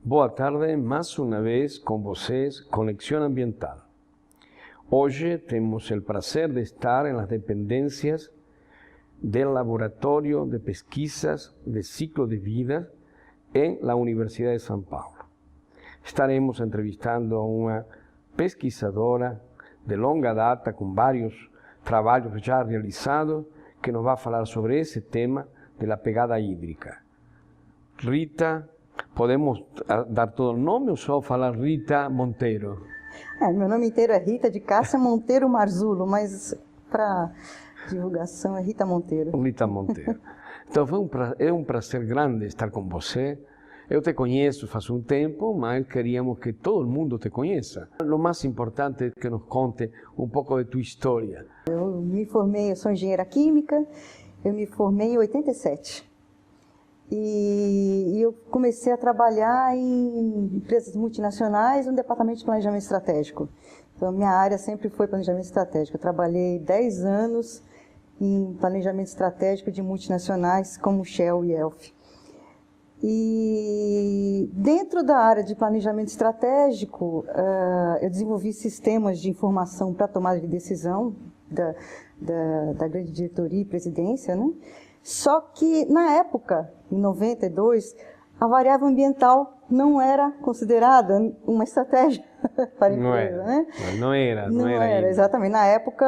Boa tarde, mais uma vez com vocês, Conexão Ambiental. Hoje temos o prazer de estar nas dependências do Laboratório de Pesquisas de Ciclo de Vida na Universidade de São Paulo. Estaremos entrevistando a uma pesquisadora de longa data, com vários trabalhos já realizados, que nos vai falar sobre esse tema da pegada hídrica. Rita, podemos dar todo o nome ou só falar Rita Monteiro? Meu nome inteiro é Rita de Cássia Monteiro Marzullo, mas para divulgação é Rita Monteiro. Rita Monteiro. Então é um prazer grande estar com você. Eu te conheço faz um tempo, mas queríamos que todo mundo te conheça. O mais importante é que nos conte um pouco de tua história. Eu sou engenheira química, eu me formei em 87. E eu comecei a trabalhar em empresas multinacionais no departamento de planejamento estratégico. Então, minha área sempre foi planejamento estratégico. Eu trabalhei 10 anos em planejamento estratégico de multinacionais como Shell e Elf. E dentro da área de planejamento estratégico, eu desenvolvi sistemas de informação para tomada de decisão da grande diretoria e presidência, né? Só que, na época, em 92, a variável ambiental não era considerada uma estratégia para a empresa, né? Não era. Exatamente. Na época,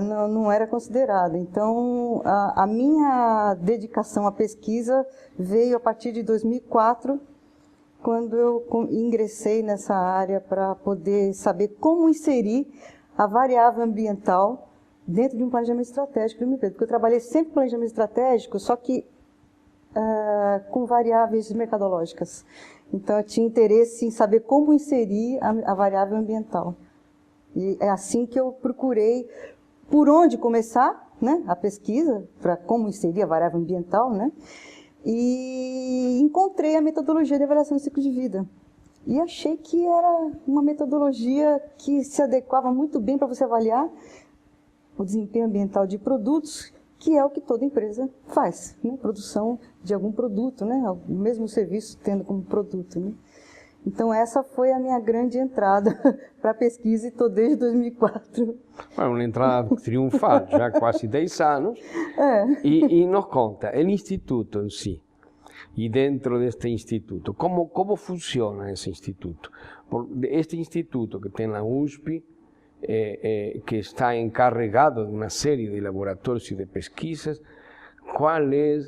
não era considerada. Então, a minha dedicação à pesquisa veio a partir de 2004, quando eu ingressei nessa área para poder saber como inserir a variável ambiental dentro de um planejamento estratégico de uma empresa. Porque eu trabalhei sempre com planejamento estratégico, só que com variáveis mercadológicas. Então, eu tinha interesse em saber como inserir a variável ambiental. E é assim que eu procurei por onde começar, né, a pesquisa, para como inserir a variável ambiental, né, e encontrei a metodologia de avaliação do ciclo de vida. E achei que era uma metodologia que se adequava muito bem para você avaliar o desempenho ambiental de produtos, que é o que toda empresa faz, né? Produção de algum produto, né? O mesmo serviço tendo como produto, né? Então, essa foi a minha grande entrada para a pesquisa e estou desde 2004. Uma entrada triunfal, já quase 10 anos. E nos conta, o Instituto em si, e dentro deste Instituto, como funciona esse Instituto? Este Instituto que tem na USP, que está encarregado de uma série de laboratórios e de pesquisas, qual é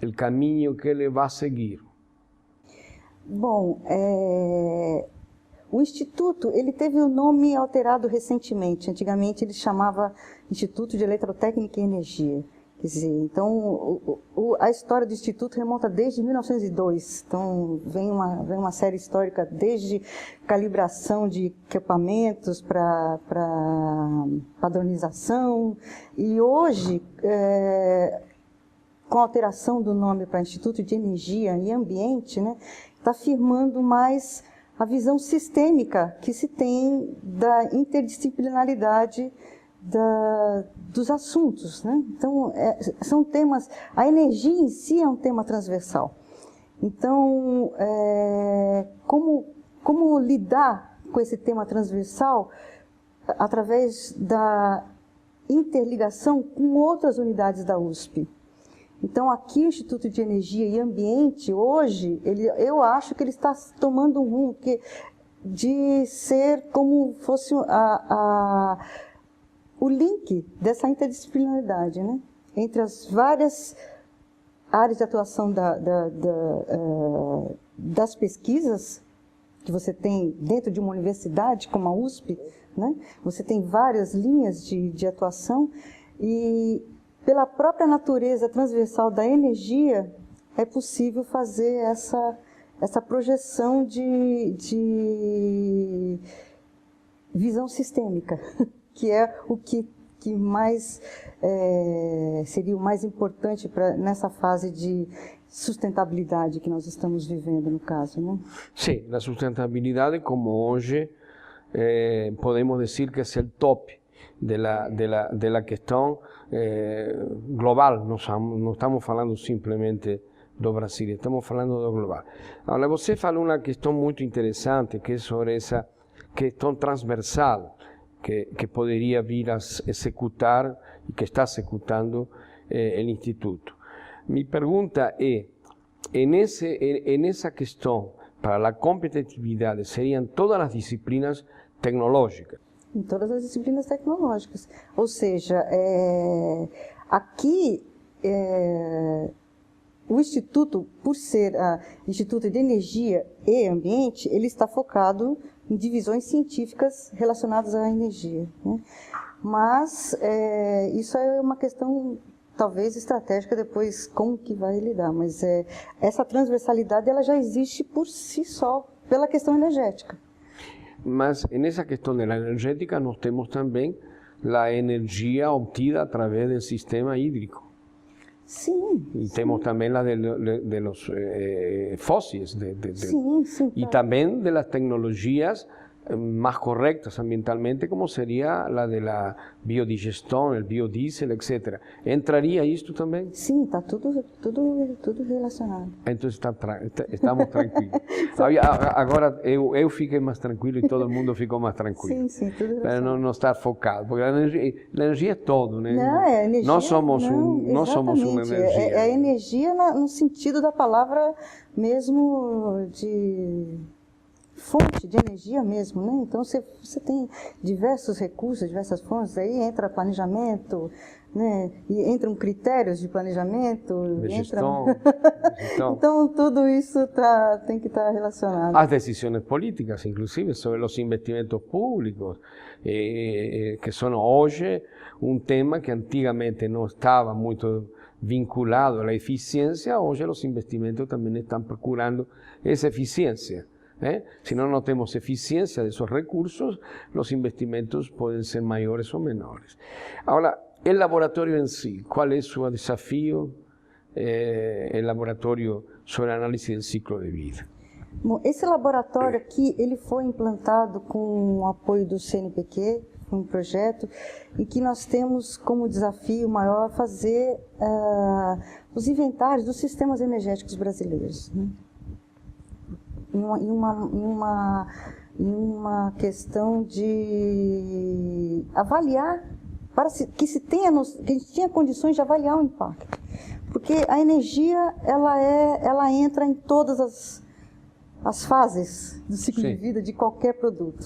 o caminho que ele vai seguir? Bom, o Instituto ele teve o nome alterado recentemente. Antigamente ele chamava Instituto de Eletrotécnica e Energia. Quer dizer, então a história do Instituto remonta desde 1902. Então vem uma série histórica desde calibração de equipamentos para padronização. E hoje, com a alteração do nome para Instituto de Energia e Ambiente, né, está afirmando mais a visão sistêmica que se tem da interdisciplinaridade dos assuntos, né? Então, são temas, a energia em si é um tema transversal. Então, como lidar com esse tema transversal através da interligação com outras unidades da USP? Então, aqui o Instituto de Energia e Ambiente, hoje, eu acho que ele está tomando um rumo de ser como fosse o link dessa interdisciplinaridade, né, entre as várias áreas de atuação das pesquisas que você tem dentro de uma universidade como a USP, né, você tem várias linhas de atuação e pela própria natureza transversal da energia é possível fazer essa projeção de visão sistêmica, que é o que mais seria o mais importante nessa fase de sustentabilidade que nós estamos vivendo, no caso, né? Sim, a sustentabilidade, como hoje, podemos dizer que é o top. de la questão global. Não estamos falando simplesmente do Brasil, estamos falando do global. Agora, você falou uma questão muito interessante, que é sobre essa questão transversal, que poderia vir a executar e que está executando o Instituto. Mi pergunta é, nessa questão, para a competitividade, seriam todas as disciplinas tecnológicas? Em todas as disciplinas tecnológicas. Ou seja, aqui o Instituto, por ser Instituto de Energia e Ambiente, ele está focado em divisões científicas relacionadas à energia, né? Mas isso é uma questão talvez estratégica depois como que vai lidar, mas essa transversalidade ela já existe por si só, pela questão energética. Mas nessa questão da energética nós temos também a energia obtida através do sistema hídrico. Sim. E temos também a de los fósseis. Sim, sim. E também das tecnologias mais corretas ambientalmente, como seria a da biodigestão, o biodiesel, etc. Entraria isto também? Sim, está tudo relacionado. Então estamos tranquilos. Agora eu fiquei mais tranquilo e todo mundo ficou mais tranquilo. Sim, tudo relacionado. Para não estar focado, porque a energia é todo, né? Não, é energia. Nós somos uma energia. É energia no sentido da palavra mesmo de fonte de energia mesmo, né? Então você tem diversos recursos, diversas fontes, aí entra planejamento, né? E entram critérios de planejamento, gestão. Então tudo isso tem que estar relacionado. As decisões políticas, inclusive, sobre os investimentos públicos, que são hoje um tema que antigamente não estava muito vinculado à eficiência, hoje os investimentos também estão procurando essa eficiência. Si no tenemos eficiencia de esos recursos, los investimentos pueden ser mayores o menores. Ahora, el laboratorio en sí, ¿cuál es su desafío? El laboratorio sobre análisis del ciclo de vida. Bom, esse laboratório aqui, ele foi implantado com o apoio do CNPq, um projeto em que nós temos como desafio maior fazer os inventários dos sistemas energéticos brasileiros, né? Em uma questão de avaliar, que a gente tenha condições de avaliar o impacto. Porque a energia, ela entra em todas as fases do ciclo de vida de qualquer produto.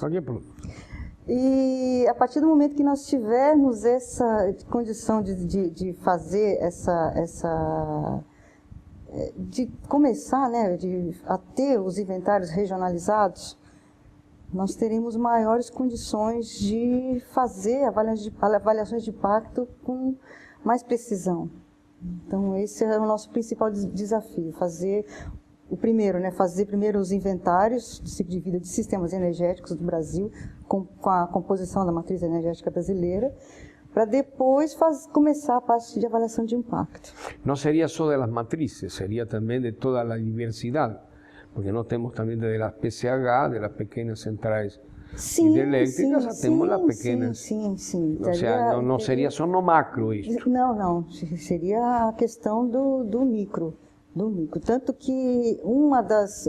E a partir do momento que nós tivermos essa condição de fazer de começar, né, a ter os inventários regionalizados, nós teremos maiores condições de fazer avaliações de impacto com mais precisão. Então, esse é o nosso principal desafio, fazer primeiro os inventários do ciclo de vida de sistemas energéticos do Brasil, com a composição da matriz energética brasileira, para depois começar a parte de avaliação de impacto. Não seria só das matrizes, seria também de toda a diversidade, porque nós temos também das PCH, das pequenas centrais hidrelétricas, temos as pequenas. Sim. Ou seja, não seria só no macro isso. Não, seria a questão do micro. Tanto que uma das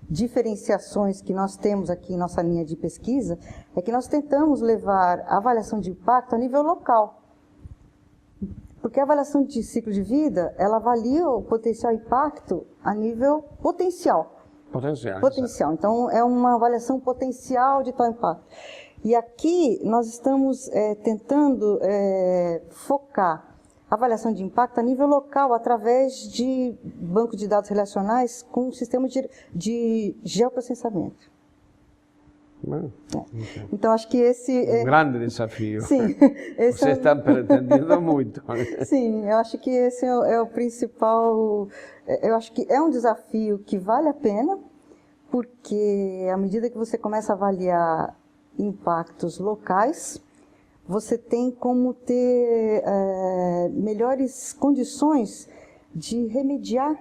diferenciações que nós temos aqui em nossa linha de pesquisa é que nós tentamos levar a avaliação de impacto a nível local. Porque a avaliação de ciclo de vida, ela avalia o potencial impacto a nível potencial. Potencial. Então, é uma avaliação potencial de tal impacto. E aqui nós estamos tentando focar a avaliação de impacto a nível local, através de banco de dados relacionais com um sistema de geoprocessamento. Então, acho que esse é um grande desafio. Sim. Você está pretendendo muito. Sim, eu acho que esse é o principal. Eu acho que é um desafio que vale a pena, porque à medida que você começa a avaliar impactos locais, você tem como ter melhores condições de remediar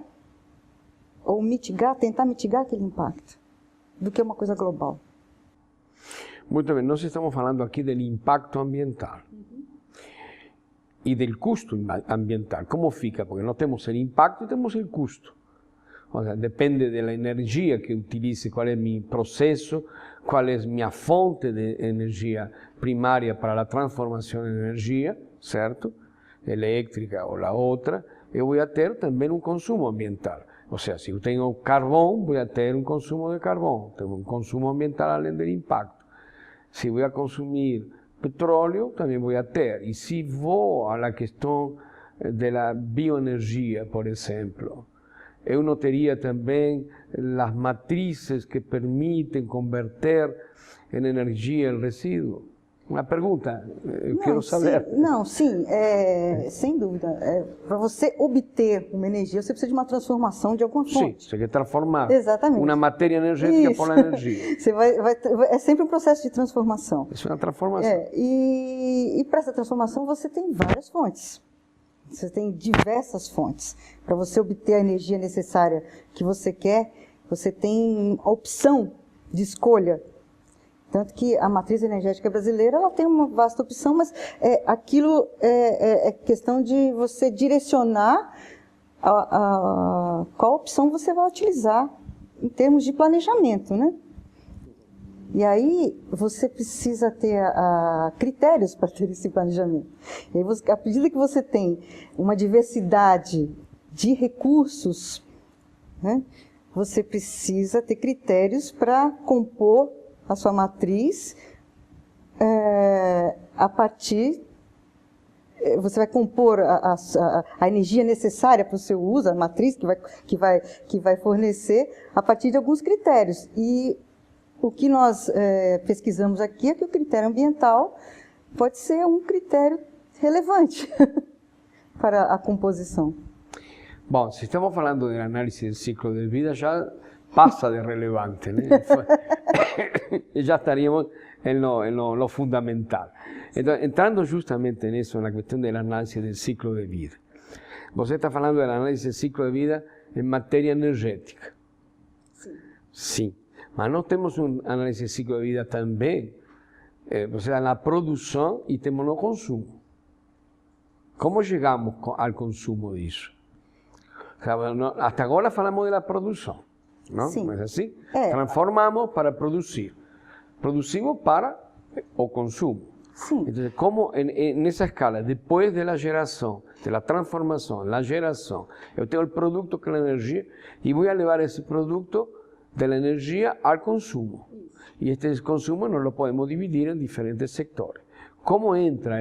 ou tentar mitigar aquele impacto, do que uma coisa global. Muito bem, nós estamos falando aqui do impacto ambiental e do custo ambiental. Como fica? Porque nós temos o impacto e temos o custo. O sea, depende da energia que utilize, qual é o meu processo, qual é a minha fonte de energia primária para a transformação em energia, certo? Elétrica ou a outra, eu vou ter também um consumo ambiental. Ou seja, se eu tenho carvão, vou ter um consumo de carvão, tenho um consumo ambiental além do impacto. Se vou consumir petróleo, também vou ter. E se vou à questão da bioenergia, por exemplo, eu não teria também as matrizes que permitem converter em energia o resíduo? Uma pergunta, eu quero saber. Sim, sem dúvida. Para você obter uma energia, você precisa de uma transformação de alguma fonte. Sim, você quer transformar uma matéria energética por energia. É sempre um processo de transformação. Isso é uma transformação. E para essa transformação você tem várias fontes. Você tem diversas fontes. Para você obter a energia necessária que você quer, você tem a opção de escolha. Tanto que a matriz energética brasileira ela tem uma vasta opção, mas aquilo é questão de você direcionar qual opção você vai utilizar em termos de planejamento, né? E aí você precisa ter critérios para ter esse planejamento. E aí à medida que você tem uma diversidade de recursos, né, você precisa ter critérios para compor a sua matriz a partir... Você vai compor a energia necessária para o seu uso, a matriz que vai fornecer a partir de alguns critérios. E o que nós pesquisamos aqui é que o critério ambiental pode ser um critério relevante para a composição. Bom, se estamos falando de análise do ciclo de vida, já passa de relevante, né? Já estaríamos no fundamental. Então, entrando justamente nisso, na questão da análise do ciclo de vida. Você está falando da análise do ciclo de vida em matéria energética. Sim. Mas nós temos uma análise de ciclo de vida também, na produção e temos no consumo. Como chegamos ao consumo disso? Até agora falamos da produção, não? Sim. Mas assim, transformamos para produzir. Produzimos para o consumo. Sim. Então, como nessa escala, depois da geração, da transformação, da geração, eu tenho o produto com a energia e vou levar esse produto da energia ao consumo. E este consumo nós lo podemos dividir em diferentes sectores. Como entra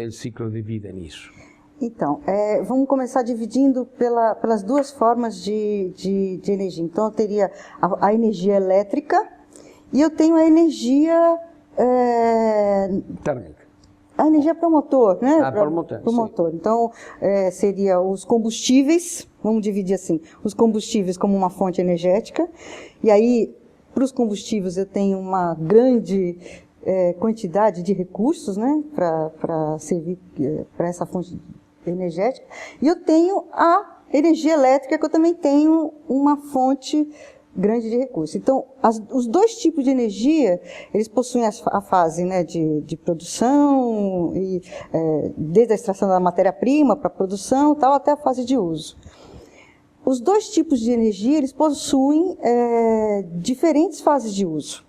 o ciclo de vida nisso? Então, vamos começar dividindo pelas duas formas de energia. Então, eu teria a energia elétrica e eu tenho a energia... térmica. A energia para o motor, né? Para o motor, para o motor. Então, seria os combustíveis, vamos dividir assim, os combustíveis como uma fonte energética. E aí, para os combustíveis, eu tenho uma grande quantidade de recursos, né? Para servir para essa fonte energética. E eu tenho a energia elétrica, que eu também tenho uma fonte grande de recursos. Então, os dois tipos de energia, eles possuem a fase, né, de produção, e, desde a extração da matéria-prima para a produção, tal, até a fase de uso. Os dois tipos de energia, eles possuem diferentes fases de uso.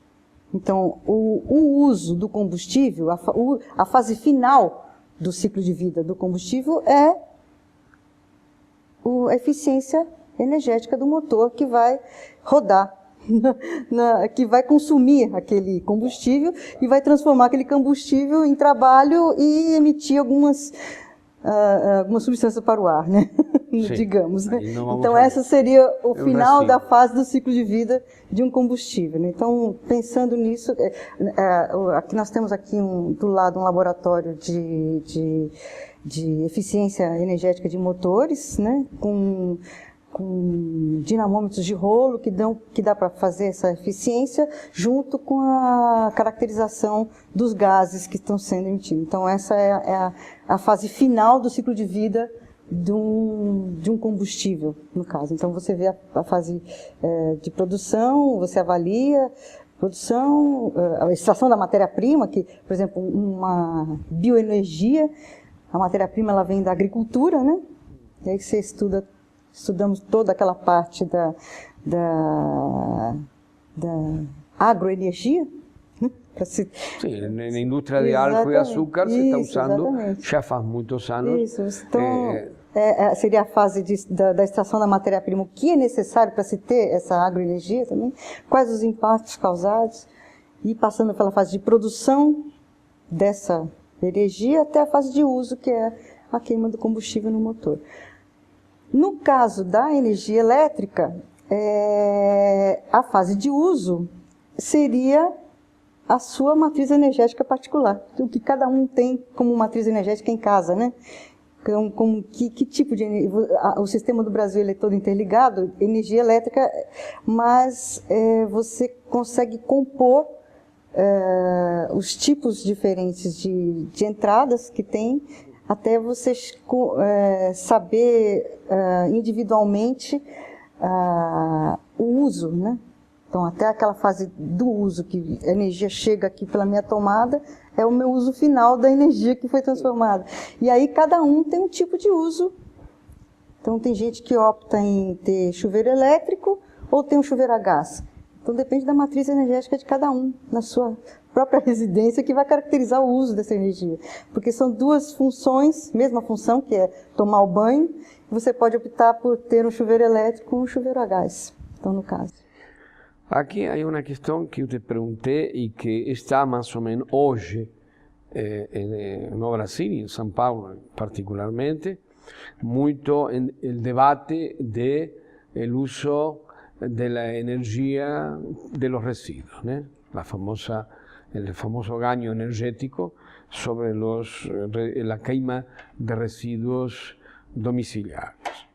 Então, o uso do combustível, a fase final do ciclo de vida do combustível é a eficiência energética do motor que vai rodar, que vai consumir aquele combustível e vai transformar aquele combustível em trabalho e emitir algumas substâncias para o ar, né? Digamos. Né? Então, essa seria o final da fase do ciclo de vida de um combustível. Né? Então, pensando nisso, aqui nós temos aqui do lado um laboratório de eficiência energética de motores, né? com dinamômetros de rolo que dá para fazer essa eficiência junto com a caracterização dos gases que estão sendo emitidos. Então, essa é a fase final do ciclo de vida de um combustível, no caso. Então, você vê a fase de produção, você avalia produção, a extração da matéria-prima, que, por exemplo, uma bioenergia, a matéria-prima ela vem da agricultura, né? E aí você estudamos toda aquela parte da agroenergia. Sim, na indústria de álcool e açúcar se está usando já faz muitos anos. Isso, então seria a fase da extração da matéria-prima, o que é necessário para se ter essa agroenergia também, quais os impactos causados, e passando pela fase de produção dessa energia até a fase de uso, que é a queima do combustível no motor. No caso da energia elétrica, a fase de uso seria a sua matriz energética particular, o que cada um tem como matriz energética em casa, né? Então, que tipo de energia? O sistema do Brasil ele é todo interligado, energia elétrica, mas você consegue compor os tipos diferentes de entradas que tem, até você saber individualmente o uso, né? Então, até aquela fase do uso, que a energia chega aqui pela minha tomada, é o meu uso final da energia que foi transformada. E aí, cada um tem um tipo de uso. Então, tem gente que opta em ter chuveiro elétrico ou tem um chuveiro a gás. Então, depende da matriz energética de cada um, na sua própria residência, que vai caracterizar o uso dessa energia. Porque são duas funções, mesma função, que é tomar o banho, você pode optar por ter um chuveiro elétrico ou um chuveiro a gás, então, no caso. Aqui há uma questão que eu te perguntei e que está mais ou menos hoje no Brasil, em São Paulo particularmente, muito o debate do uso da energia de los residuos, né? El famoso ganho energético sobre la queima de residuos domiciliarios.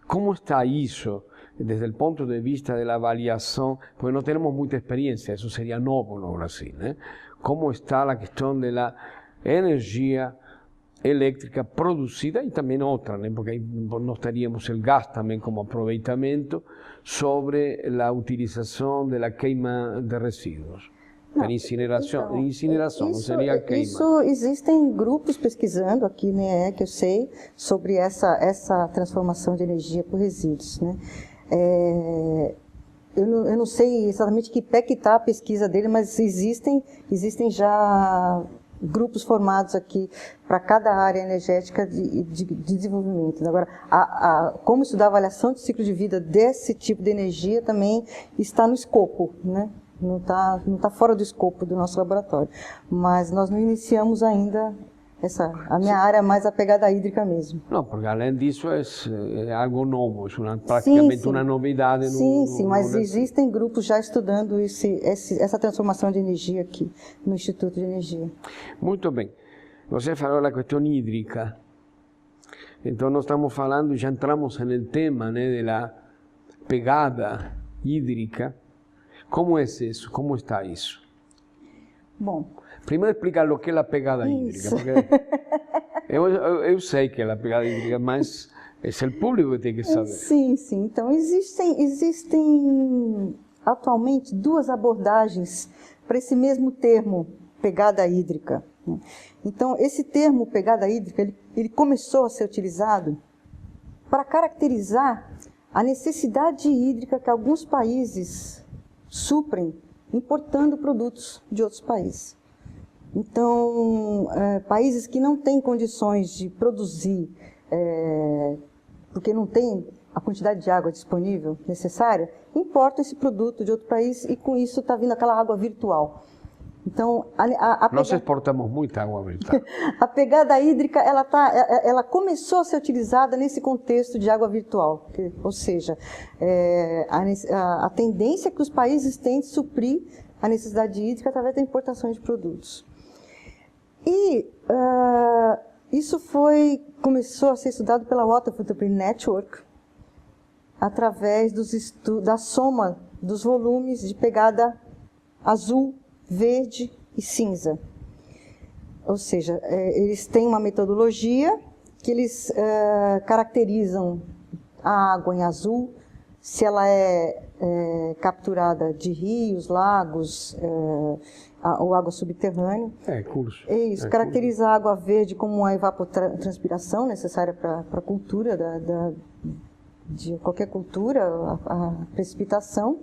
¿Cómo está eso desde el punto de vista de la avaliación? Porque no tenemos mucha experiencia, eso sería nuevo en Brasil, ¿eh? ¿Cómo está la cuestión de la energía eléctrica producida y también otra, ¿no? Porque ahí no estaríamos el gas también como aprovechamiento sobre la utilización de la queima de residuos? Não, incineração não isso, seria queima. Isso existem grupos pesquisando aqui, né, que eu sei, sobre essa transformação de energia por resíduos, né? Eu não sei exatamente que pé que está a pesquisa dele, mas existem já grupos formados aqui para cada área energética de desenvolvimento. Agora, como estudar a avaliação de ciclo de vida desse tipo de energia também está no escopo, né? Não tá fora do escopo do nosso laboratório. Mas nós não iniciamos ainda a minha área é mais a pegada hídrica mesmo. Não, porque além disso é algo novo, é praticamente uma novidade. Sim, mas existem grupos já estudando essa transformação de energia aqui no Instituto de Energia. Muito bem. Você falou da questão hídrica. Então nós estamos falando, já entramos no tema, né, da pegada hídrica. Como é isso? Como está isso? Bom, primeiro explicar o que é a pegada hídrica, porque eu sei que é a pegada hídrica, mas é o público que tem que saber. Sim. Então, existem atualmente duas abordagens para esse mesmo termo, pegada hídrica. Então, esse termo, pegada hídrica, ele começou a ser utilizado para caracterizar a necessidade hídrica que alguns países suprem importando produtos de outros países. Então, países que não têm condições de produzir, porque não tem a quantidade de água disponível necessária, importam esse produto de outro país e com isso está vindo aquela água virtual. Então, nós exportamos muita água virtual. A pegada hídrica ela começou a ser utilizada nesse contexto de água virtual, ou seja, a tendência que os países têm de suprir a necessidade hídrica através da importação de produtos. E isso começou a ser estudado pela Water Footprint Network através da soma dos volumes de pegada azul, verde e cinza. Ou seja, eles têm uma metodologia que eles caracterizam a água em azul, se ela é capturada de rios, lagos ou água subterrânea. Curso. É isso, caracteriza a água verde como uma evapotranspiração necessária para a cultura de qualquer cultura, a precipitação.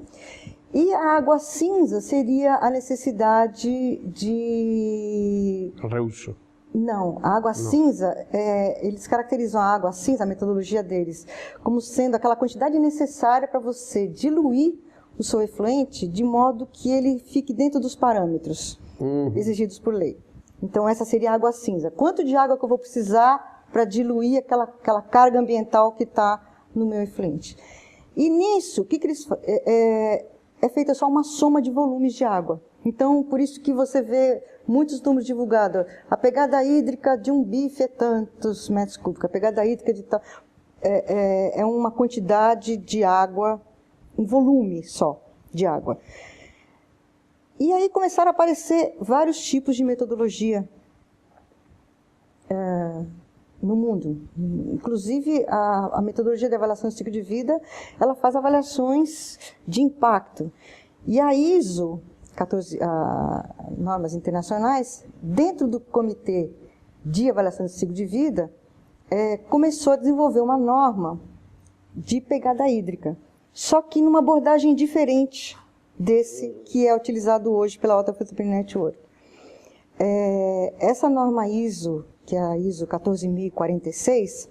E a água cinza seria a necessidade de... Reuso. Não, a água cinza, eles caracterizam a água cinza, a metodologia deles, como sendo aquela quantidade necessária para você diluir o seu efluente de modo que ele fique dentro dos parâmetros exigidos por lei. Então, essa seria a água cinza. Quanto de água que eu vou precisar para diluir aquela carga ambiental que está no meu efluente? E nisso, o que eles é feita só uma soma de volumes de água. Então, por isso que você vê muitos números divulgados. A pegada hídrica de um bife é tantos metros cúbicos, a pegada hídrica de tal... É uma quantidade de água, um volume só de água. E aí começaram a aparecer vários tipos de metodologia no mundo. Inclusive, a metodologia de avaliação do ciclo de vida, ela faz avaliações de impacto. E a ISO, normas internacionais, dentro do Comitê de Avaliação do Ciclo de Vida, começou a desenvolver uma norma de pegada hídrica, só que numa abordagem diferente desse que é utilizado hoje pela Water Footprint Network. Essa norma ISO, que é a ISO 14046,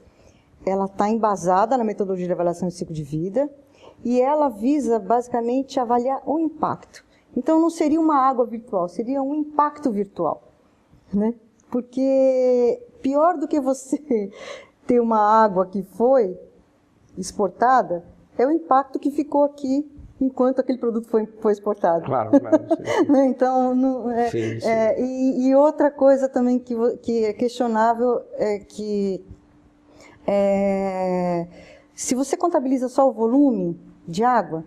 ela está embasada na metodologia de avaliação do ciclo de vida e ela visa basicamente avaliar o impacto. Então não seria uma água virtual, seria um impacto virtual, né? Porque pior do que você ter uma água que foi exportada é o impacto que ficou aqui enquanto aquele produto foi exportado. Claro, sim. Então, sim. E outra coisa também que é questionável é que se você contabiliza só o volume de água,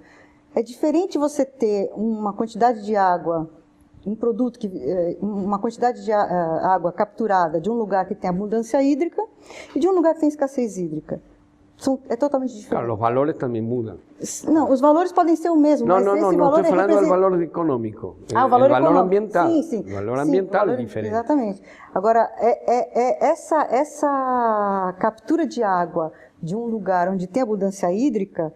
é diferente você ter uma quantidade de água, um produto, uma quantidade de água capturada de um lugar que tem abundância hídrica e de um lugar que tem escassez hídrica. É totalmente diferente. Claro, os valores também mudam. Não, os valores podem ser o mesmo, mas esse valor não estou falando do valor econômico. O valor ambiental. Sim. O valor ambiental é diferente. Exatamente. Agora, essa captura de água de um lugar onde tem abundância hídrica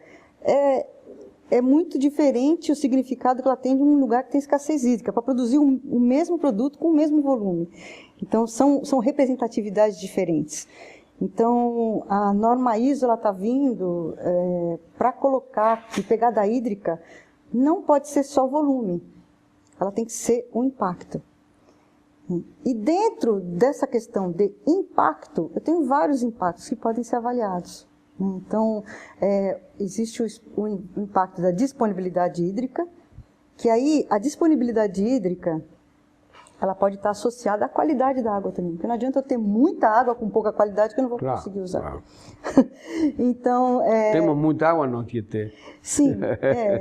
é muito diferente o significado que ela tem de um lugar que tem escassez hídrica, para produzir o mesmo produto com o mesmo volume. Então, são representatividades diferentes. Então, a norma ISO está vindo para colocar que pegada hídrica não pode ser só volume, ela tem que ser um impacto. E dentro dessa questão de impacto, eu tenho vários impactos que podem ser avaliados. Então, existe o impacto da disponibilidade hídrica, que aí a disponibilidade hídrica ela pode estar associada à qualidade da água também, porque não adianta eu ter muita água com pouca qualidade que eu não vou conseguir usar. Claro. Então, temos muita água no Tietê. Sim,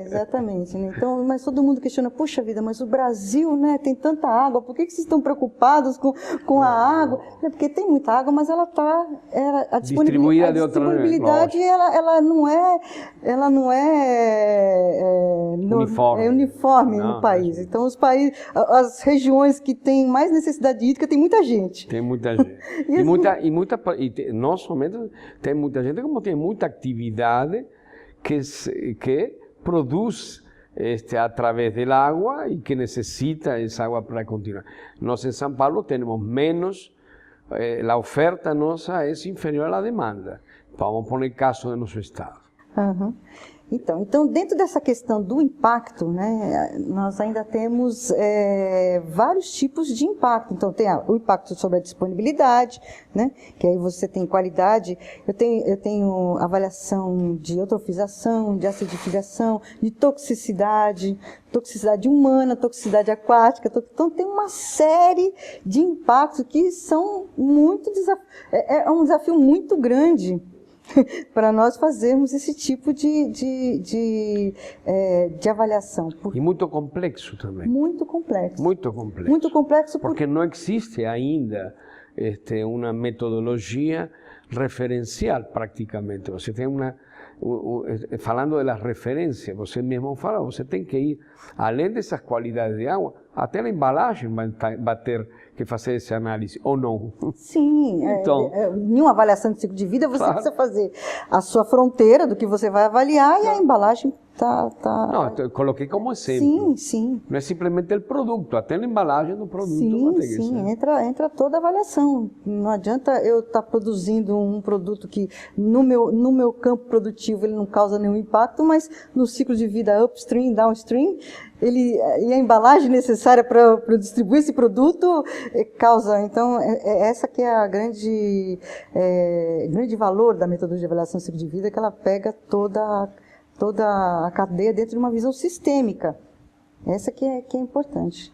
exatamente. Né? Então, mas todo mundo questiona, puxa vida, mas o Brasil, né, tem tanta água, por que vocês estão preocupados com a água? Porque tem muita água, mas ela está distribuída de outra maneira. A disponibilidade ela não é uniforme no país. Então, as regiões que têm mais necessidade hídrica tem muita gente. Tem muita gente. e não somente tem muita gente, como tem muita atividade que produz através da água e que necessita essa água para continuar. Nós em São Paulo temos menos, a oferta nossa é inferior à demanda. Vamos pôr o caso do nosso estado. Uhum. Então, dentro dessa questão do impacto, né, nós ainda temos vários tipos de impacto. Então, tem o impacto sobre a disponibilidade, né, que aí você tem qualidade. Eu tenho avaliação de eutrofização, de acidificação, de toxicidade humana, toxicidade aquática. Então, tem uma série de impactos que são muito um desafio muito grande para nós fazermos esse tipo de avaliação. E muito complexo também. Muito complexo. Muito complexo. Muito complexo porque não existe ainda uma metodologia referencial praticamente. Você tem falando das referências, você mesmo fala, você tem que ir, além dessas qualidades de água, até a embalagem vai ter que fazer essa análise, ou não? Sim, então, em uma avaliação de ciclo de vida, você claro. precisa fazer a sua fronteira do que você vai avaliar e a embalagem tá... Não, eu coloquei como exemplo. Sim, sim. Não é simplesmente o produto, até a embalagem do produto. Sim, sim, entra toda a avaliação. Não adianta eu estar produzindo um produto que no meu campo produtivo ele não causa nenhum impacto, mas no ciclo de vida upstream, downstream, e a embalagem necessária para distribuir esse produto causa. Então, essa que é a grande valor da metodologia de avaliação do ciclo de vida, que ela pega toda a cadeia dentro de uma visão sistêmica. Essa que é importante.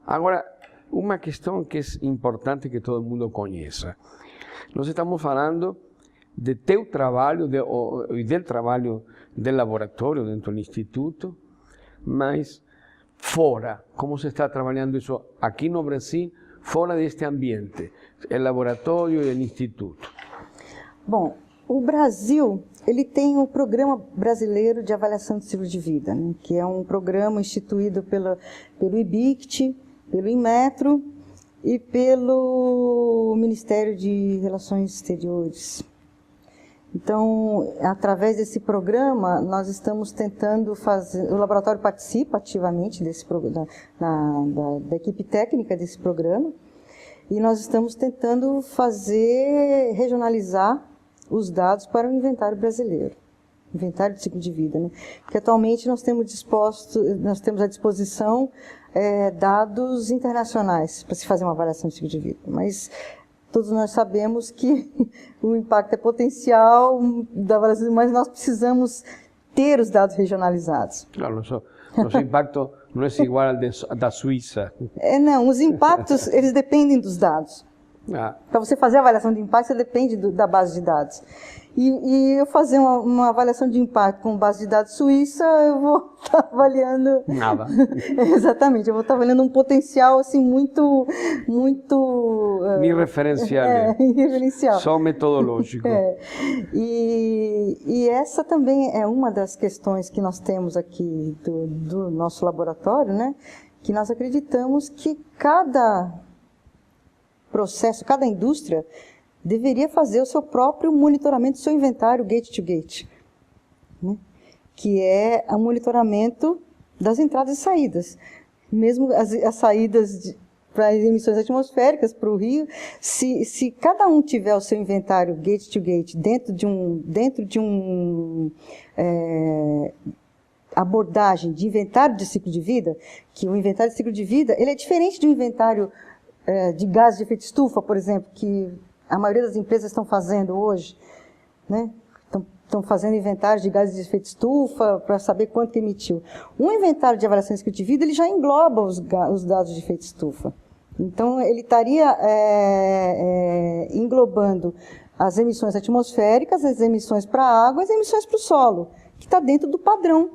Agora, uma questão que é importante que todo mundo conheça. Nós estamos falando de teu trabalho e do trabalho do laboratório dentro do instituto, mas fora, como se está trabalhando isso aqui no Brasil, fora deste ambiente, o laboratório e o instituto? Bom, o Brasil, ele tem o Programa Brasileiro de Avaliação de Ciclo de Vida, né, que é um programa instituído pelo IBICT, pelo Inmetro e pelo Ministério de Relações Exteriores. Então, através desse programa, nós estamos tentando fazer... O laboratório participa ativamente da equipe técnica desse programa, e nós estamos tentando regionalizar os dados para o inventário brasileiro, inventário de ciclo de vida, né? Porque atualmente nós temos à disposição dados internacionais para se fazer uma avaliação de ciclo de vida, mas todos nós sabemos que o impacto é potencial da avaliação, mas nós precisamos ter os dados regionalizados. Claro, nosso impacto não é igual ao da Suíça. Não, os impactos, eles dependem dos dados. Para você fazer a avaliação de impacto, você depende da base de dados. E eu fazer uma avaliação de impacto com base de dados suíça, eu vou estar avaliando... Nada. Exatamente, eu vou estar avaliando um potencial assim, muito irreferencial. Irreferencial. Só metodológico. E essa também é uma das questões que nós temos aqui do nosso laboratório, né? Que nós acreditamos que cada processo, cada indústria deveria fazer o seu próprio monitoramento do seu inventário gate to gate, né? Que é o monitoramento das entradas e saídas. Mesmo as saídas para as emissões atmosféricas, para o rio, se cada um tiver o seu inventário gate to gate dentro de um abordagem de inventário de ciclo de vida, que o inventário de ciclo de vida ele é diferente de um inventário de gases de efeito estufa, por exemplo, que a maioria das empresas estão fazendo hoje, né? Estão fazendo inventários de gases de efeito estufa para saber quanto que emitiu. Um inventário de avaliação de ciclo de vida ele já engloba os dados de efeito estufa. Então, ele estaria englobando as emissões atmosféricas, as emissões para a água, as emissões para o solo, que está dentro do padrão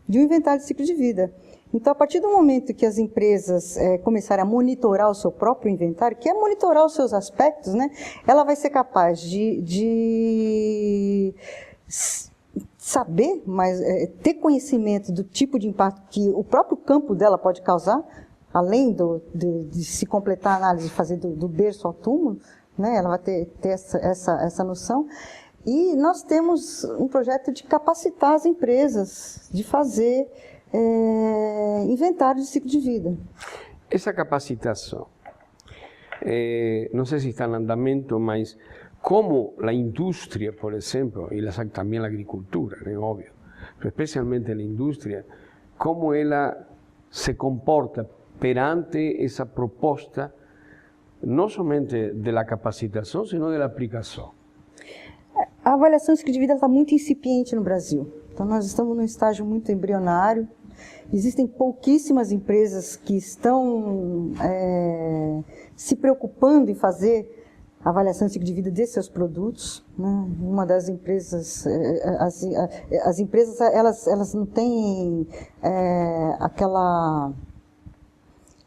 de um inventário de ciclo de vida. Então, a partir do momento que as empresas começarem a monitorar o seu próprio inventário, que é monitorar os seus aspectos, né, ela vai ser capaz de saber, mas ter conhecimento do tipo de impacto que o próprio campo dela pode causar, além de se completar a análise, de fazer do berço ao túmulo, né, ela vai ter essa noção. E nós temos um projeto de capacitar as empresas, de fazer inventário de ciclo de vida. Essa capacitação, não sei se está em andamento, mas como a indústria, por exemplo, e também a agricultura, né, óbvio, especialmente a indústria, como ela se comporta perante essa proposta, não somente da capacitação, sino da aplicação? A avaliação de ciclo de vida está muito incipiente no Brasil. Então, nós estamos num estágio muito embrionário. Existem pouquíssimas empresas que estão se preocupando em fazer a avaliação de ciclo de vida de seus produtos, né? Uma das empresas, as empresas elas não têm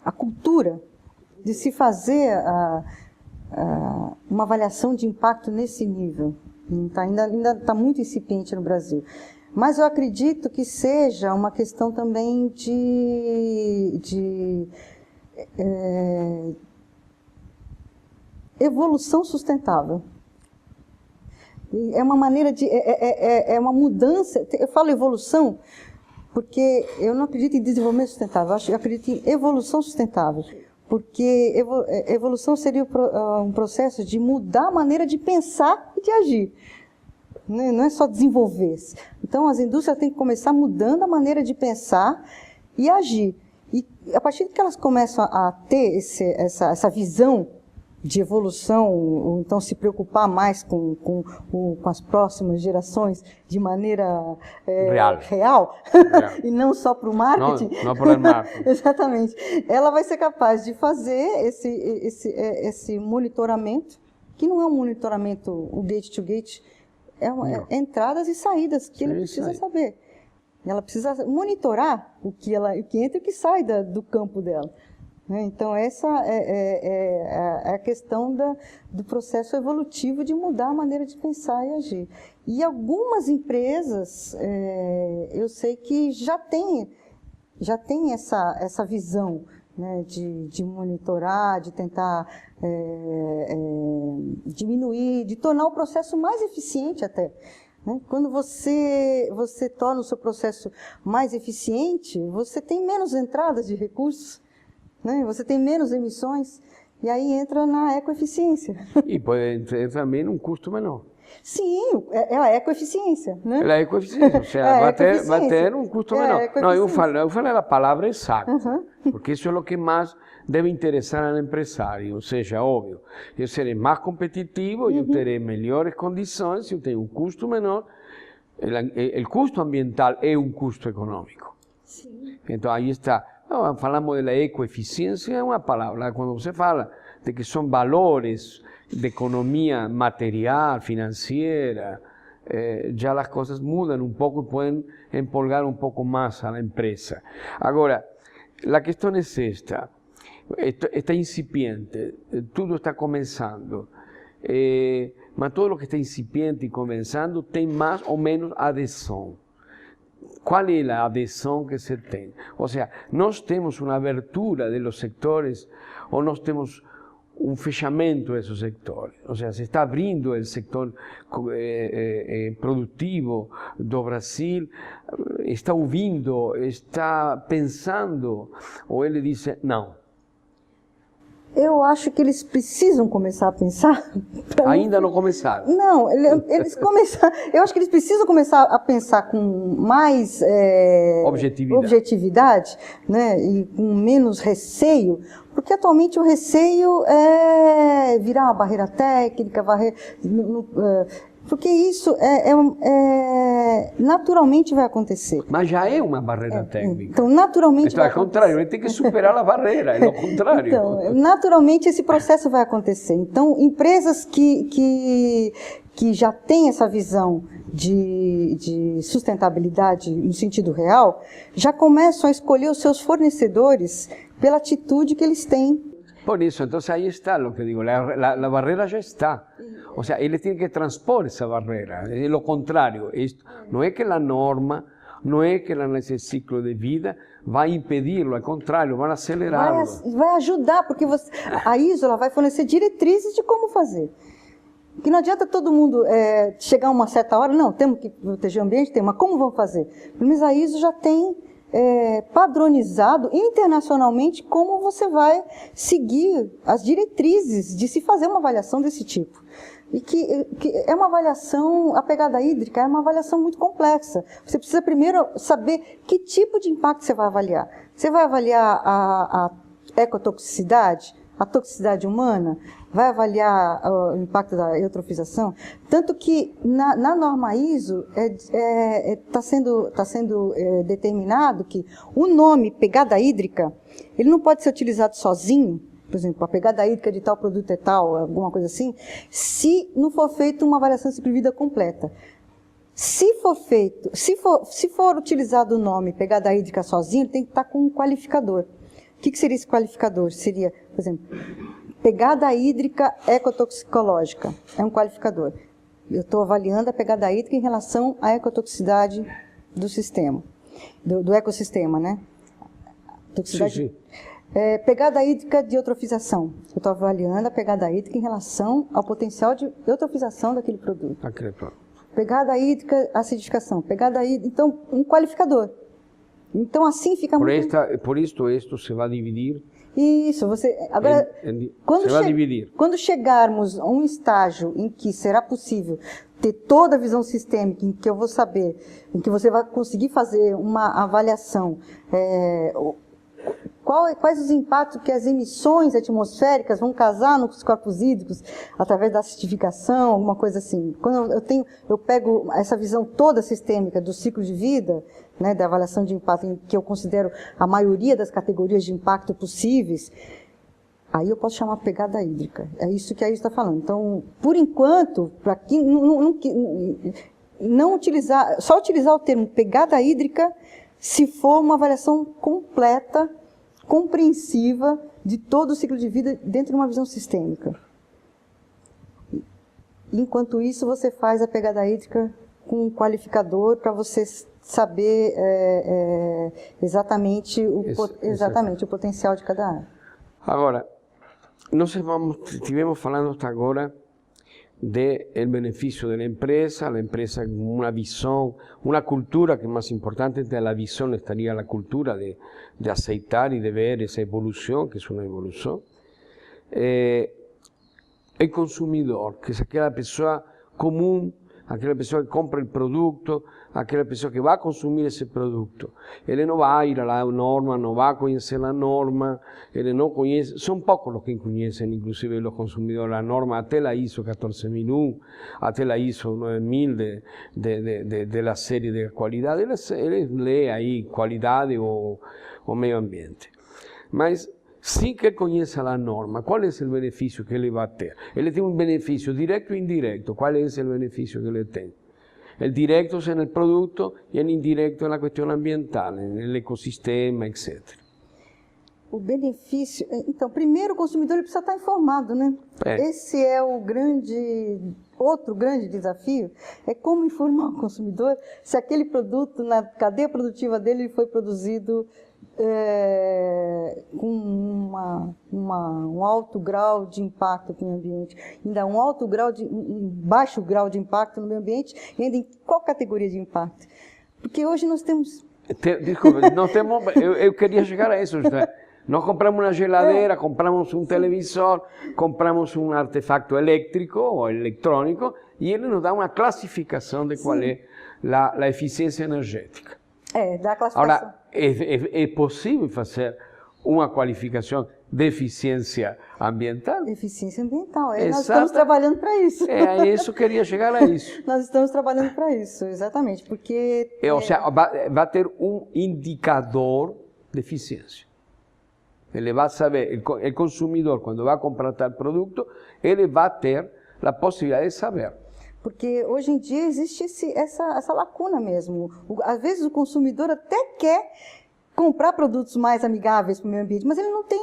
a cultura de se fazer uma avaliação de impacto nesse nível. Ainda está muito incipiente no Brasil. Mas eu acredito que seja uma questão também de evolução sustentável. É uma maneira de... É uma mudança... Eu falo evolução porque eu não acredito em desenvolvimento sustentável, eu acredito em evolução sustentável. Porque evolução seria um processo de mudar a maneira de pensar e de agir. Não é só desenvolver-se. Então, as indústrias têm que começar mudando a maneira de pensar e agir. E a partir que elas começam a ter essa visão de evolução, ou então se preocupar mais com as próximas gerações de maneira real. E não só para o marketing. Não para o marketing. Exatamente. Ela vai ser capaz de fazer esse monitoramento, que não é um monitoramento o gate-to-gate, é entradas e saídas que ele precisa saber. Ela precisa monitorar o que entra e o que sai do campo dela. Então, essa é a questão do processo evolutivo de mudar a maneira de pensar e agir. E algumas empresas, eu sei que já tem essa visão, né, de monitorar, de tentar diminuir, de tornar o processo mais eficiente até. Quando você torna o seu processo mais eficiente, você tem menos entradas de recursos, né? Você tem menos emissões, e aí entra na ecoeficiência. E pode entrar também num custo menor. Sim, é a ecoeficiência, né? É a ecoeficiência, ou seja, vai ter um custo menor. Não, eu falei a palavra exata, porque isso é o que mais deve interessar ao empresário, ou seja, óbvio, eu serei mais competitivo, eu terei melhores condições, eu tenho um custo menor, o custo ambiental é um custo econômico. Sim. Então, aí está. Falamos da ecoeficiência, é uma palavra, quando você fala de que são valores de economia material, financeira, já as coisas mudam um pouco e podem empolgar um pouco mais a empresa. Agora, a questão é esta, está incipiente, tudo está começando, mas todo o que está incipiente e começando tem mais ou menos adesão. Qual é a adesão que se tem? Ou seja, nós temos uma abertura dos sectores ou nós temos um fechamento desses sectores. Ou seja, se está abrindo o setor produtivo do Brasil, está ouvindo, está pensando, ou ele diz não. Eu acho que eles precisam começar a pensar. Ainda não começaram. Não, eles começaram. Eu acho que eles precisam começar a pensar com mais objetividade, né, e com menos receio, porque atualmente o receio é virar uma barreira técnica, porque isso naturalmente vai acontecer. Mas já é uma barreira técnica. Então, naturalmente vai acontecer. Ao contrário, ele tem que superar a barreira, é o contrário. Então, naturalmente esse processo vai acontecer. Então, empresas que já têm essa visão de sustentabilidade no sentido real, já começam a escolher os seus fornecedores pela atitude que eles têm. Por isso, então aí está o que digo, a barreira já está. Ou seja, ele tem que transpor essa barreira. É o contrário. Não é que a norma, não é que nesse ciclo de vida vai impedir-lo, ao contrário, vai acelerá-lo. Vai ajudar, porque a ISO ela vai fornecer diretrizes de como fazer. Porque não adianta todo mundo chegar a uma certa hora, não, temos que proteger o ambiente, mas como vamos fazer? Pelo menos a ISO já tem padronizado internacionalmente como você vai seguir as diretrizes de se fazer uma avaliação desse tipo. E que é uma avaliação, a pegada hídrica é uma avaliação muito complexa. Você precisa primeiro saber que tipo de impacto você vai avaliar. Você vai avaliar a ecotoxicidade, a toxicidade humana, vai avaliar o impacto da eutrofização. Tanto que na norma ISO está sendo determinado que o nome pegada hídrica, ele não pode ser utilizado sozinho, por exemplo, a pegada hídrica de tal produto é tal, alguma coisa assim, se não for feita uma avaliação de ciclo de vida completa. Se for utilizado o nome pegada hídrica sozinho, ele tem que estar com um qualificador. O que seria esse qualificador? Seria, por exemplo, pegada hídrica ecotoxicológica, é um qualificador. Eu estou avaliando a pegada hídrica em relação à ecotoxicidade do sistema, do ecossistema, né? Toxicidade. Sim, sim. Pegada hídrica de eutrofização. Eu estou avaliando a pegada hídrica em relação ao potencial de eutrofização daquele produto. Aquele produto. Pegada hídrica, acidificação. Pegada hídrica, então, um qualificador. Então, assim fica muito... Por isto se vai dividir. Isso, você... Agora, quando chegarmos a um estágio em que será possível ter toda a visão sistêmica, em que eu vou saber, em que você vai conseguir fazer uma avaliação, quais os impactos que as emissões atmosféricas vão causar nos corpos hídricos através da acidificação, alguma coisa assim. Quando eu pego essa visão toda sistêmica do ciclo de vida, né, da avaliação de impacto, em que eu considero a maioria das categorias de impacto possíveis, aí eu posso chamar pegada hídrica. É isso que a Isa está falando. Então, por enquanto, para quem não utilizar, só utilizar o termo pegada hídrica se for uma avaliação completa, compreensiva de todo o ciclo de vida dentro de uma visão sistêmica. Enquanto isso, você faz a pegada hídrica com um qualificador para você saber exatamente o potencial de cada área. Agora, nós estivemos falando até agora del beneficio de la empresa con una visión, una cultura que más importante de la visión estaría la cultura de aceitar y de ver esa evolución, que es una evolución. El consumidor, que es aquella persona común, aquela pessoa que compra o produto, aquela pessoa que vai consumir esse produto. Ele não vai ir à norma, não vai conhecer a norma, ele não conhece, são poucos os que conhecem, inclusive os consumidores, a norma, até a ISO 14001, até a ISO 9000 da série de qualidade, eles lê aí qualidade ou meio ambiente. Mas, sem que conheça a norma, qual é o benefício que ele vai ter? Ele tem um benefício direto e indireto. Qual é o benefício que ele tem? O direto é no produto e o indireto na questão ambiental, no ecossistema, etc. O benefício... Então, primeiro o consumidor ele precisa estar informado, né? Esse é o outro grande desafio, é como informar o consumidor se aquele produto, na cadeia produtiva dele, foi produzido com um alto grau de impacto no meio ambiente, ainda um baixo grau de impacto no meio ambiente, e ainda em qual categoria de impacto? Porque hoje nós temos... Desculpa, eu queria chegar a isso. Nós compramos uma geladeira, compramos um televisor, compramos um artefacto elétrico ou eletrônico, e ele nos dá uma classificação de qual é a eficiência energética. Dá a classificação. Agora, é possível fazer uma qualificação de eficiência ambiental? Eficiência ambiental, nós estamos trabalhando para isso. É isso, queria chegar a isso. Nós estamos trabalhando para isso, exatamente, porque... Ou seja, vai ter um indicador de eficiência. Ele vai saber, o consumidor, quando vai comprar tal produto, ele vai ter a possibilidade de saber. Porque hoje em dia existe essa lacuna mesmo. Às vezes o consumidor até quer comprar produtos mais amigáveis para o meio ambiente, mas ele não tem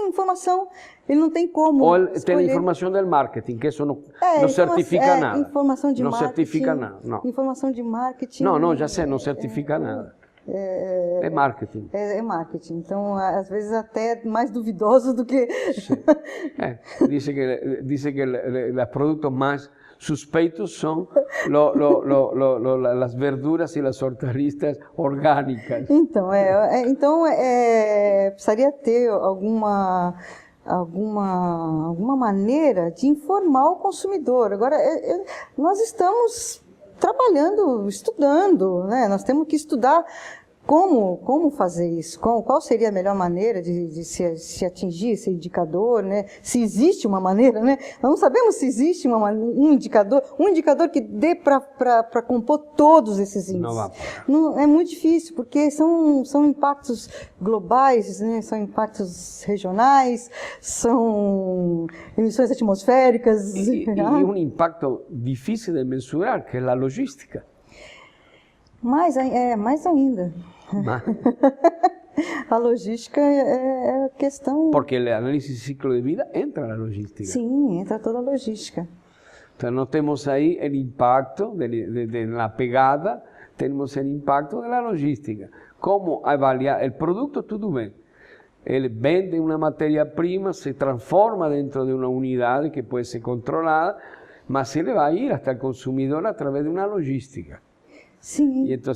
informação, ele não tem como Ou ele escolher. tem informação do marketing, que isso não certifica nada. Informação de não marketing, certifica nada. Não. Informação de marketing. Não, já sei, não certifica nada. É marketing. É marketing. Então, às vezes até mais duvidoso do que... Dice que os produtos mais suspeitos são as verduras e as hortaliças orgânicas. Então, precisaria ter alguma maneira de informar o consumidor. Agora, nós estamos trabalhando, estudando, né? Nós temos que estudar como fazer isso, qual seria a melhor maneira de se atingir esse indicador, né? Se existe uma maneira, né? Nós não sabemos se existe um indicador que dê para compor todos esses índices. Não, é muito difícil, porque são impactos globais, né? São impactos regionais, são emissões atmosféricas. E um impacto difícil de mensurar, que é a logística. Mais ainda. A logística é a questão... Porque o análise de ciclo de vida entra na logística. Sim, entra toda a logística. Entonces, nós temos aí o impacto da pegada, temos o impacto da logística. Como avaliar o produto, tudo bem. Ele vende uma matéria-prima, se transforma dentro de uma unidade que pode ser controlada, mas ele vai ir até o consumidor a través de uma logística. Sim. E então,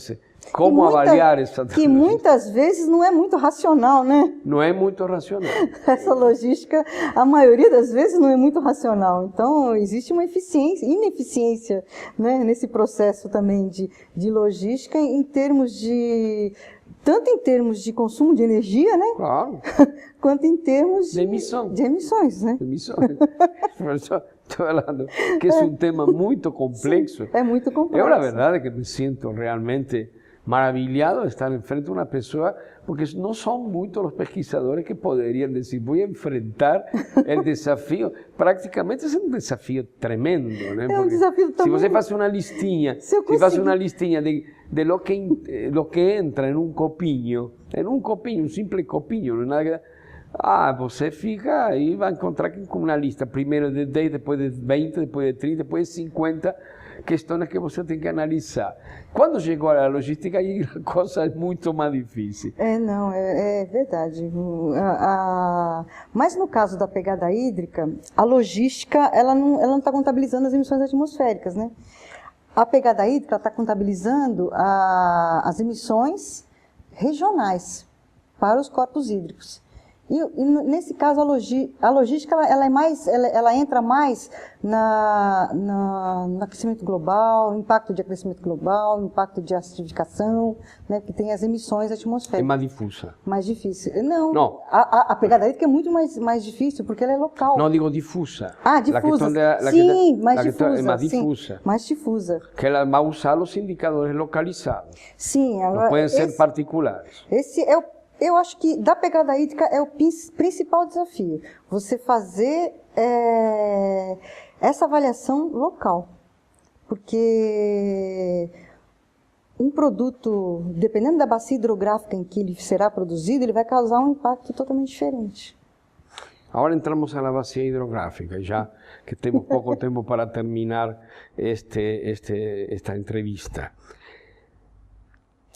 como avaliar essa que muitas vezes não é muito racional, né? Não é muito racional. Essa logística, a maioria das vezes, não é muito racional. Então, existe uma ineficiência, né, nesse processo também de logística em termos de... Tanto em termos de consumo de energia, né? Claro. Quanto em termos de emissão. De emissões, né? Emissões. Estou falando que é um tema muito complexo. Sim, é muito complexo. Eu, a verdade, é que me sinto realmente maravilhado de estar em frente a uma pessoa, porque não são muitos os pesquisadores que poderiam dizer, vou enfrentar o desafio. Praticamente é um desafio tremendo, né? É um desafio se você faz uma listinha, se faz uma listinha de lo que entra em um copinho, um simples copinho, não é nada. Você fica aí, vai encontrar com uma lista, primeiro de 10, depois de 20, depois de 30, depois de 50 questões que você tem que analisar. Quando chegou a logística, aí a coisa é muito mais difícil. Não, é verdade. Mas no caso da pegada hídrica, a logística ela não está contabilizando as emissões atmosféricas, né? A pegada hídrica está contabilizando as emissões regionais para os corpos hídricos. E nesse caso a logística ela entra mais no aquecimento global, no impacto de aquecimento global, no impacto de acidificação, né, que tem as emissões atmosféricas. É mais difusa. Mais difícil. Não. A pegada hídrica é muito mais difícil porque ela é local. Não, digo difusa. Difusa. Sim, mais difusa. É mais difusa. Mais difusa. Que ela vai usar os indicadores localizados. Sim. Não podem ser particulares. Esse é eu acho que da pegada hídrica é o principal desafio. Você fazer essa avaliação local. Porque um produto, dependendo da bacia hidrográfica em que ele será produzido, ele vai causar um impacto totalmente diferente. Agora entramos na bacia hidrográfica, já que temos pouco tempo para terminar esta entrevista.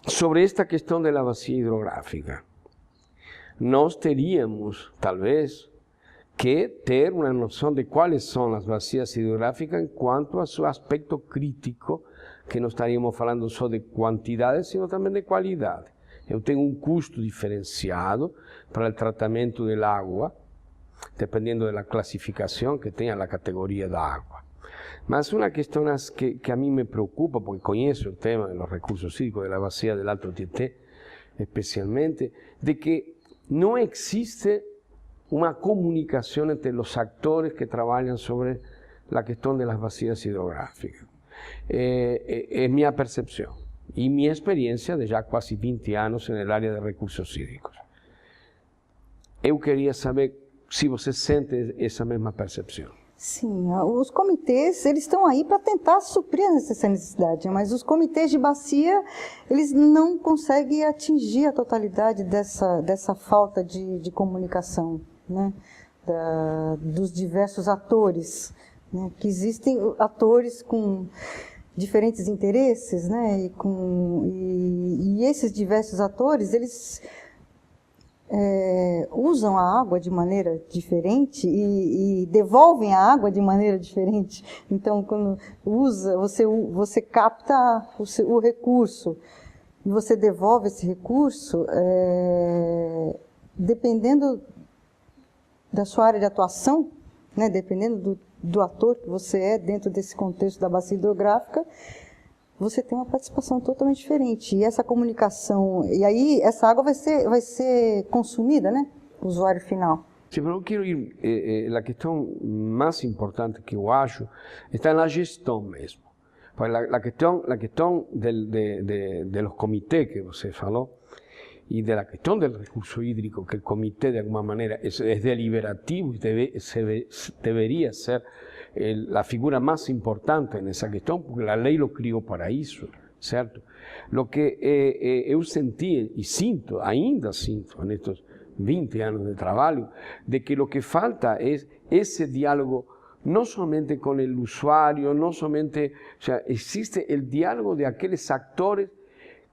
Sobre esta questão da bacia hidrográfica, nós teríamos, talvez, que ter uma noção de quais são as bacias hidrográficas quanto ao seu aspecto crítico, que não estaríamos falando só de quantidade, sino também de qualidade. Eu tenho um custo diferenciado para o tratamento da água, dependendo da classificação que tenha a categoria da água. Mas uma questão que a mim me preocupa, porque conheço o tema dos recursos hídricos, da bacia do Alto Tietê, especialmente, de que não existe uma comunicação entre os atores que trabalham sobre a questão das bacias hidrográficas. É minha percepção e minha experiência de já quase 20 anos na área de recursos hídricos. Eu queria saber se você sente essa mesma percepção. Sim, os comitês, eles estão aí para tentar suprir essa necessidade, mas os comitês de bacia, eles não conseguem atingir a totalidade dessa falta de comunicação, né, dos diversos atores, né, que existem atores com diferentes interesses, né, e esses diversos atores, eles usam a água de maneira diferente e devolvem a água de maneira diferente. Então, quando você capta o recurso e você devolve esse recurso, dependendo da sua área de atuação, né, dependendo do ator que você é dentro desse contexto da bacia hidrográfica, você tem uma participação totalmente diferente. E essa comunicação, e aí essa água vai ser consumida, né, o usuário final. Sim, mas eu quero ir, a questão mais importante que eu acho está na gestão mesmo. A questão dos comitês que você falou, e da questão do recurso hídrico, que o comitê de alguma maneira é deliberativo e deveria ser a figura mais importante nessa questão, porque a lei lo criou para isso, certo? Lo que eu senti e sinto, ainda sinto, nestes 20 anos de trabalho, de que o que falta é esse diálogo no solamente con el usuario, no solamente, o sea, existe el diálogo de aquellos actores,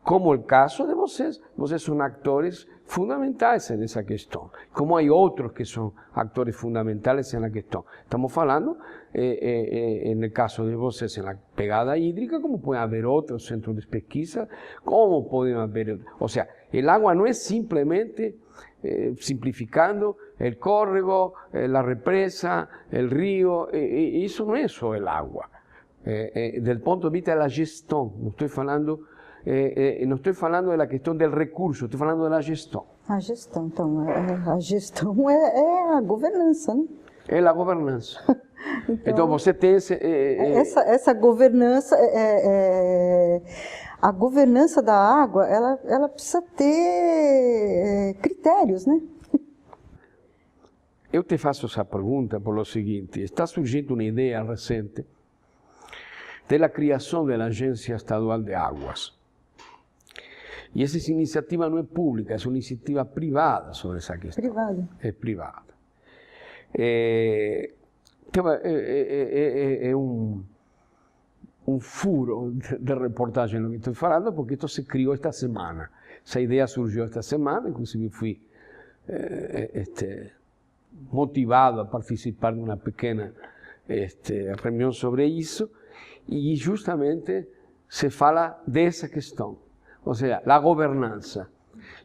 como el caso de vocês son actores fundamentais nessa questão, como há outros que são actores fundamentais na questão. Estamos falando, no caso de vocês, na pegada hídrica, como pode haver outros centros de pesquisa, como podem haver, o sea, el agua no es simplemente, simplificando, el córrego, la represa, el río, eso no es solo el agua. Del punto de vista de la gestión, no estoy falando da questão do recurso, estou falando da gestão. A gestão, então, a gestão é a governança, né? É a governança. Então você tem essa governança, a governança da água, ela precisa ter critérios, né? Eu te faço essa pergunta por lo seguinte: está surgindo uma ideia recente da criação da Agência Estadual de Águas. E essa iniciativa não é pública, é uma iniciativa privada sobre essa questão. Privada. É privada. É um furo de reportagem no que estou falando, porque isto se criou esta semana. Essa ideia surgiu esta semana, inclusive fui motivado a participar de uma pequena reunião sobre isso, e justamente se fala dessa questão. O sea, la gobernanza.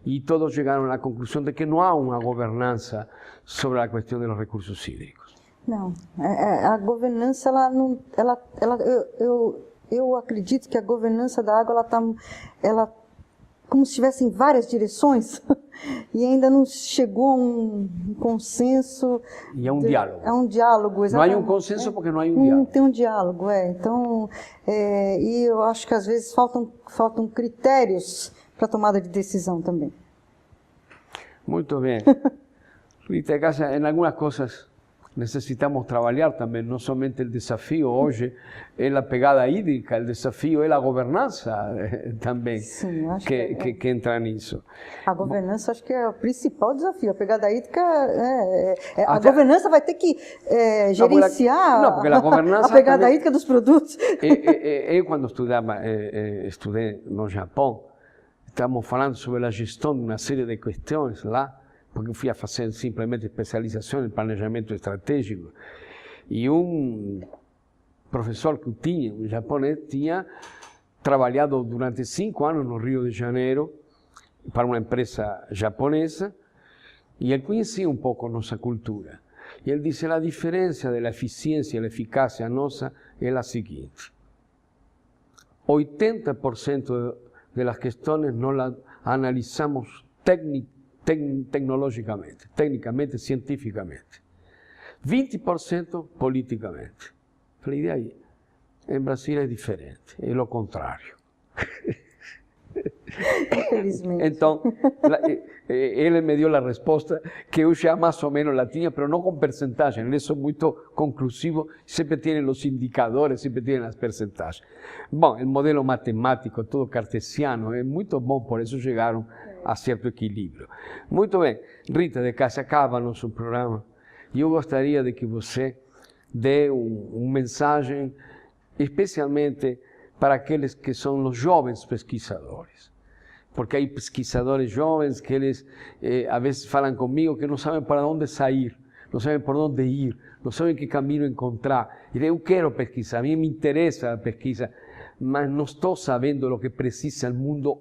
Y todos llegaron a la conclusión de que no hay una gobernanza sobre la cuestión de los recursos hídricos. Não, a governança, eu acredito que a governança da água, ela como se tivesse em várias direções e ainda não chegou a um consenso. E é um diálogo. É um diálogo, exatamente. Não há um consenso porque não há um diálogo. Não tem um diálogo, Então, e eu acho que às vezes faltam critérios para a tomada de decisão também. Muito bem. Rita Cassia, em algumas coisas necesitamos trabalhar também, não somente o desafio hoje é a pegada hídrica, o desafio é a governança também. Sim, acho que entra nisso. A governança acho que é o principal desafio. A pegada hídrica, a governança vai ter que gerenciar a pegada também, hídrica dos produtos. Eu quando estudei no Japão, estávamos falando sobre a gestão de uma série de questões lá, porque fui a fazer simplesmente especialização em planejamento estratégico, e um professor que eu tinha, um japonês, tinha trabalhado durante 5 anos no Rio de Janeiro para uma empresa japonesa, e ele conhecia um pouco nossa cultura. E ele disse: a diferença da eficiência e da eficácia nossa é a seguinte: 80% das questões nós las analisamos tecnicamente, cientificamente. 20% politicamente. Falei, e aí? Em Brasil é diferente, é o contrário. Infelizmente. Então, ele me deu a resposta que eu já mais ou menos la tinha, mas não com percentagem. Eles são muito conclusivos, sempre têm os indicadores, sempre têm as percentagens. Bom, o modelo matemático, todo cartesiano, é muito bom, por isso chegaram a certo equilíbrio. Muito bem, Rita de Cassia, acaba nosso programa. E eu gostaria de que você dê uma mensagem, especialmente para aqueles que são os jovens pesquisadores. Porque há pesquisadores jovens que eles, a vezes, falam comigo que não sabem para onde sair, não sabem por onde ir, não sabem que caminho encontrar. E eu quero pesquisar, a mim me interessa a pesquisa, mas não estou sabendo o que precisa o mundo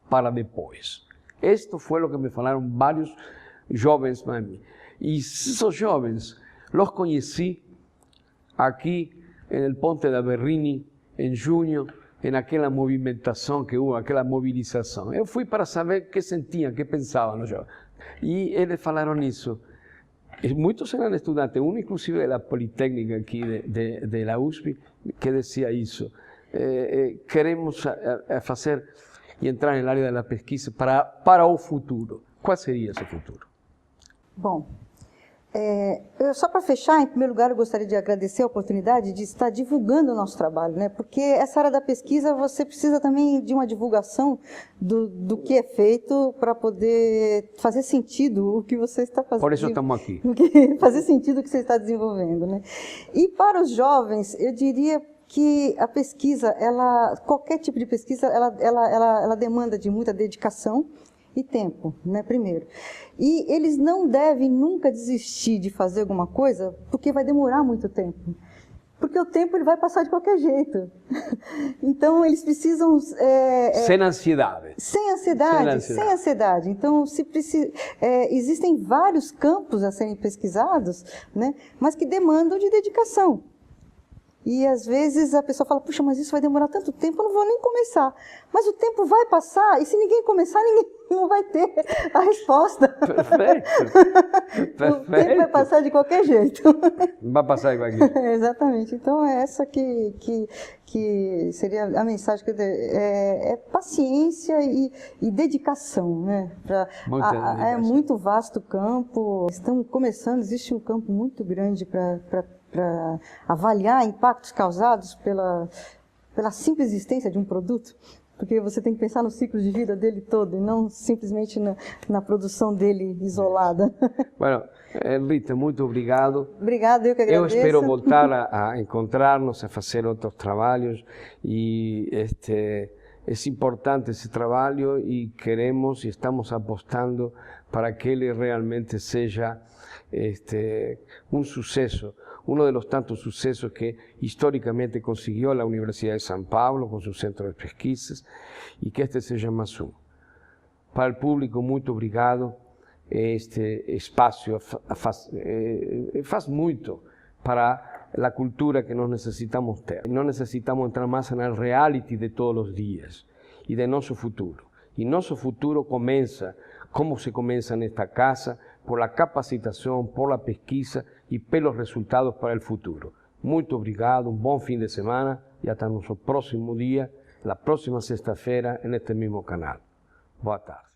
para depois. Isto foi o que me falaram vários jovens para mim. E esses jovens, os conheci aqui no Ponte da Berrini, em junho, naquela movimentação que houve, aquela mobilização. Eu fui para saber o que sentiam, o que pensavam os jovens. E eles falaram isso. Muitos eram estudantes, um inclusive da Politécnica aqui da USP, que dizia isso. Queremos fazer e entrar na área da pesquisa para o futuro. Qual seria esse futuro? Bom, Só para fechar, em primeiro lugar, eu gostaria de agradecer a oportunidade de estar divulgando o nosso trabalho, né? Porque essa área da pesquisa, você precisa também de uma divulgação do que é feito para poder fazer sentido o que você está fazendo. Por isso estamos aqui. Fazer sentido o que você está desenvolvendo, né? E para os jovens, eu diria que a pesquisa, qualquer tipo de pesquisa, ela demanda de muita dedicação e tempo, né, primeiro. E eles não devem nunca desistir de fazer alguma coisa, porque vai demorar muito tempo. Porque o tempo ele vai passar de qualquer jeito. Então, eles precisam... sem ansiedade. Sem ansiedade, sem ansiedade. Então, existem vários campos a serem pesquisados, né, mas que demandam de dedicação. E às vezes a pessoa fala, puxa, mas isso vai demorar tanto tempo, eu não vou nem começar. Mas o tempo vai passar, e se ninguém começar, ninguém não vai ter a resposta. Perfeito. O tempo vai passar de qualquer jeito. Vai passar de qualquer jeito. Exatamente. Então é essa que seria a mensagem que eu dei. Paciência e dedicação, né? É muito vasto o campo. Estamos começando, existe um campo muito grande para avaliar impactos causados pela simples existência de um produto, porque você tem que pensar no ciclo de vida dele todo e não simplesmente na produção dele isolada. Bueno, Rita, muito obrigado. Obrigado, eu que agradeço. Eu espero voltar a encontrar-nos, a fazer outros trabalhos e é importante esse trabalho e queremos e estamos apostando para que ele realmente seja um sucesso. Uno de los tantos sucesos que históricamente consiguió la Universidad de San Pablo con su centro de pesquisas y que este seja mais um. Para o público, muito obrigado. Este espaço faz muito para a cultura que nós necessitamos ter. Nós necessitamos entrar mais na reality de todos os dias e de nosso futuro. E nosso futuro começa, como se começa nesta casa, por la capacitação, por la pesquisa e pelos resultados para o futuro. Muito obrigado, um bom fim de semana e até nosso próximo dia, na próxima sexta-feira, neste mesmo canal. Boa tarde.